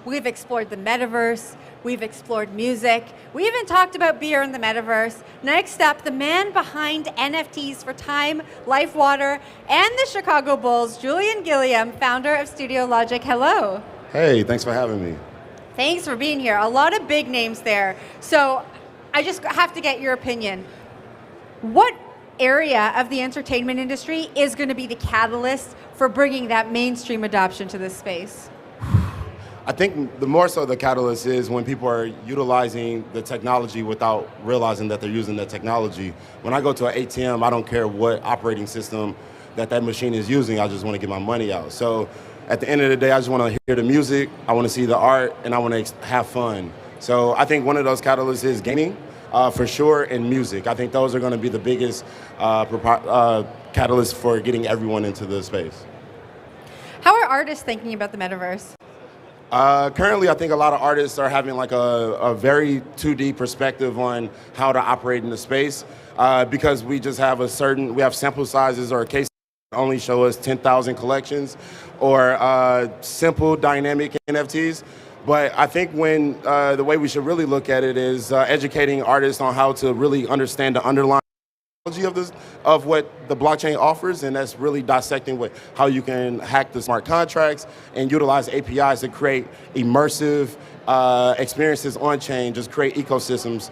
We've explored the metaverse. We've explored music. We even talked about beer in the metaverse. Next up, the man behind NFTs for Time, Life Water, and the Chicago Bulls, Julian Gilliam, founder of Studio Logic. Hello. Hey, thanks for having me. Thanks for being here. A lot of big names there. So I just have to get your opinion. What area of the entertainment industry is going to be the catalyst for bringing that mainstream adoption to this space? I think the more so the catalyst is when people are utilizing the technology without realizing that they're using the technology. When I go to an ATM, I don't care what operating system that machine is using, I just want to get my money out. So at the end of the day, I just want to hear the music, I want to see the art, and I want to have fun. So I think one of those catalysts is gaming, for sure, and music. I think those are going to be the biggest catalysts for getting everyone into the space. How are artists thinking about the metaverse? Currently, I think a lot of artists are having like a very 2D perspective on how to operate in the space because we just have we have sample sizes or a case that only show us 10,000 collections or simple dynamic NFTs. But I think when the way we should really look at it is educating artists on how to really understand the underlying of what the blockchain offers, and that's really dissecting how you can hack the smart contracts and utilize APIs to create immersive experiences on chain, just create ecosystems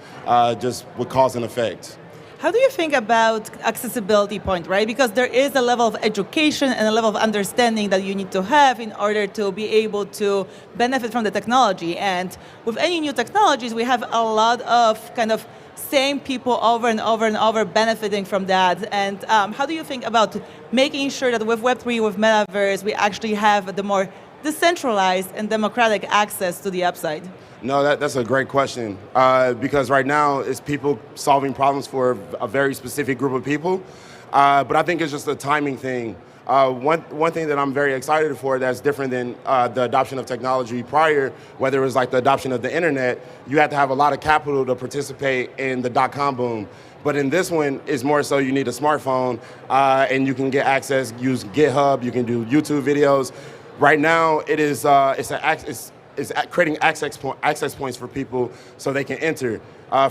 just with cause and effect. How do you think about accessibility point, right? Because there is a level of education and a level of understanding that you need to have in order to be able to benefit from the technology. And with any new technologies, we have a lot of kind of same people over and over and over benefiting from that. And how do you think about making sure that with Web3, with Metaverse, we actually have the more decentralized and democratic access to the upside? No, that's a great question because right now it's people solving problems for a very specific group of people, but I think it's just a timing thing. One thing that I'm very excited for that's different than the adoption of technology prior, whether it was like the adoption of the internet, you had to have a lot of capital to participate in the .com boom. But in this one, it's more so you need a smartphone and you can get access, use GitHub, you can do YouTube videos. Right now, it's creating access points for people so they can enter.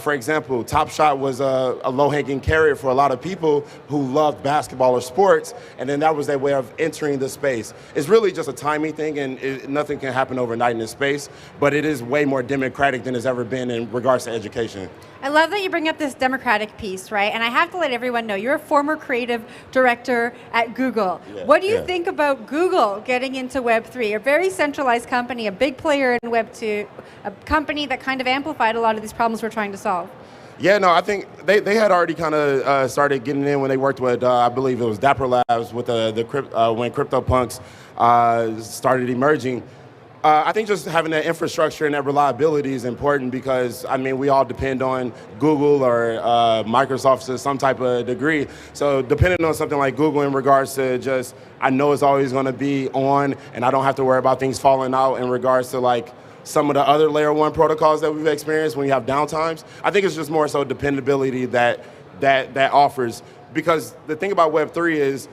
For example, Top Shot was a low-hanging carrot for a lot of people who loved basketball or sports, and then that was their way of entering the space. It's really just a timing thing, and nothing can happen overnight in this space, but it is way more democratic than it's ever been in regards to education. I love that you bring up this democratic piece, right? And I have to let everyone know, you're a former creative director at Google. Yeah, what do you think about Google getting into Web3? A very centralized company, a big player in Web2, a company that kind of amplified a lot of these problems we're trying to solve. Yeah, no, I think they had already kind of started getting in when they worked with, I believe it was Dapper Labs with when CryptoPunks started emerging. I think just having that infrastructure and that reliability is important because, I mean, we all depend on Google or Microsoft to some type of degree. So depending on something like Google in regards to just, I know it's always going to be on and I don't have to worry about things falling out in regards to like some of the other layer 1 protocols that we've experienced when you have downtimes. I think it's just more so dependability that offers. Because the thing about Web3 is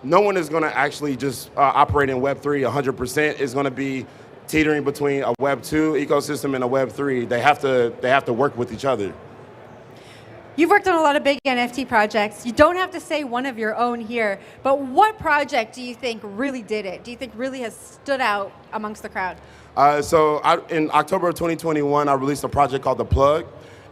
no one is going to actually just operate in Web3 100%. It's going to be teetering between a Web2 ecosystem and a Web3. They have to work with each other. You've worked on a lot of big NFT projects. You don't have to say one of your own here, but what project do you think really did it? Do you think really has stood out amongst the crowd? In October of 2021, I released a project called The Plug.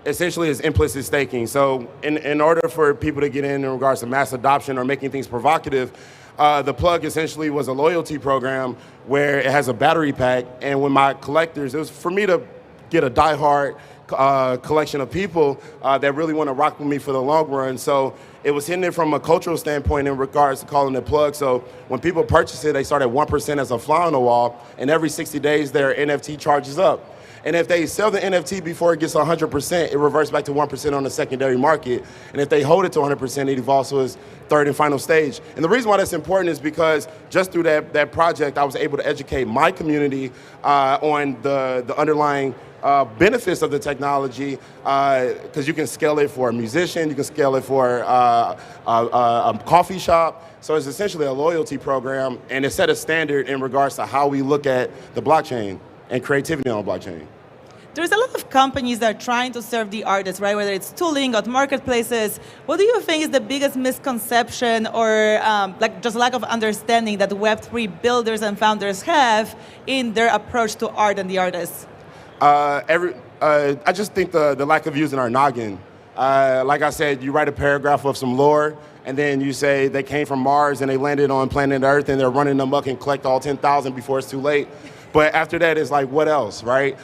Essentially, it's implicit staking. So in order for people to get in regards to mass adoption or making things provocative, The Plug essentially was a loyalty program where it has a battery pack, and when my collectors, it was for me to get a diehard collection of people that really want to rock with me for the long run. So it was hitting it from a cultural standpoint in regards to calling it Plug. So when people purchase it, they start at 1% as a fly on the wall, and every 60 days their NFT charges up. And if they sell the NFT before it gets 100%, it reverts back to 1% on the secondary market. And if they hold it to 100%, it evolves to its third and final stage. And the reason why that's important is because just through that project, I was able to educate my community on the underlying benefits of the technology, because you can scale it for a musician, you can scale it for a coffee shop. So it's essentially a loyalty program, and it set a standard in regards to how we look at the blockchain. and creativity on blockchain. There's a lot of companies that are trying to serve the artists, right? Whether it's tooling or marketplaces. What do you think is the biggest misconception or like just lack of understanding that Web3 builders and founders have in their approach to art and the artists? I just think the lack of using our noggin. Like I said, you write a paragraph of some lore, and then you say they came from Mars and they landed on planet Earth and they're running amok and collect all 10,000 before it's too late. But after that, it's like, what else, right?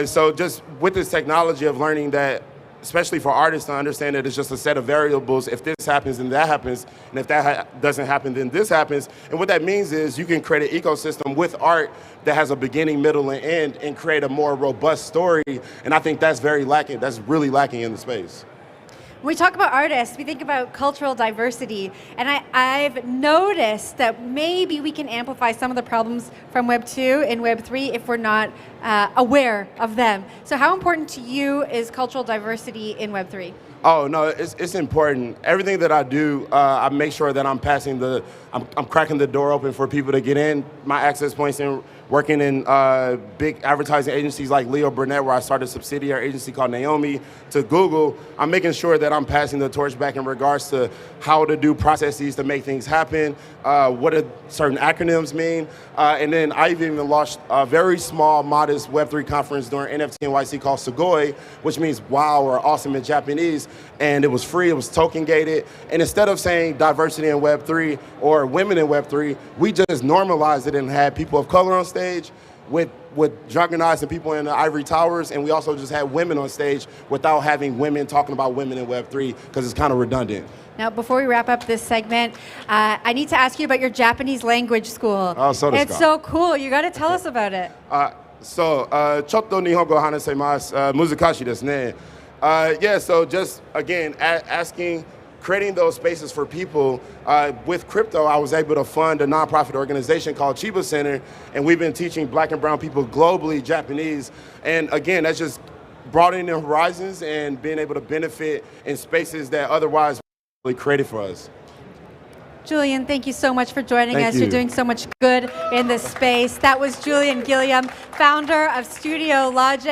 So just with this technology of learning that, especially for artists to understand that it's just a set of variables. If this happens, then that happens. And if that doesn't happen, then this happens. And what that means is you can create an ecosystem with art that has a beginning, middle, and end and create a more robust story. And I think that's very lacking. That's really lacking in the space. When we talk about artists, we think about cultural diversity, and I've noticed that maybe we can amplify some of the problems from Web 2 and Web 3 if we're not aware of them. So how important to you is cultural diversity in Web 3? Oh, no, it's important. Everything that I do, I make sure that I'm I'm cracking the door open for people to get in. My access points in working in big advertising agencies like Leo Burnett, where I started a subsidiary agency called Naomi, to Google. I'm making sure that I'm passing the torch back in regards to how to do processes to make things happen, what do certain acronyms mean. And then I even launched a very small, modest Web3 conference during NFT NYC called Sugoi, which means wow or awesome in Japanese. And it was free, it was token gated. And instead of saying diversity in Web3 or women in Web3, we just normalized it and had people of color on stage with juggernauts and people in the ivory towers, and we also just had women on stage without having women talking about women in Web3 because it's kind of redundant. Now, before we wrap up this segment, I need to ask you about your Japanese language school. Oh, so it's so cool. You got to tell us about it. ちょっと日本語話せます。難しいですね。Yeah, so just again creating those spaces for people. With crypto, I was able to fund a nonprofit organization called Chiba Center, and we've been teaching Black and brown people globally Japanese. And again, that's just broadening their horizons and being able to benefit in spaces that otherwise were really created for us. Julian, thank you so much for joining Thank us. you. You're doing so much good in this space. That was Julian Gilliam, founder of Studio Logic.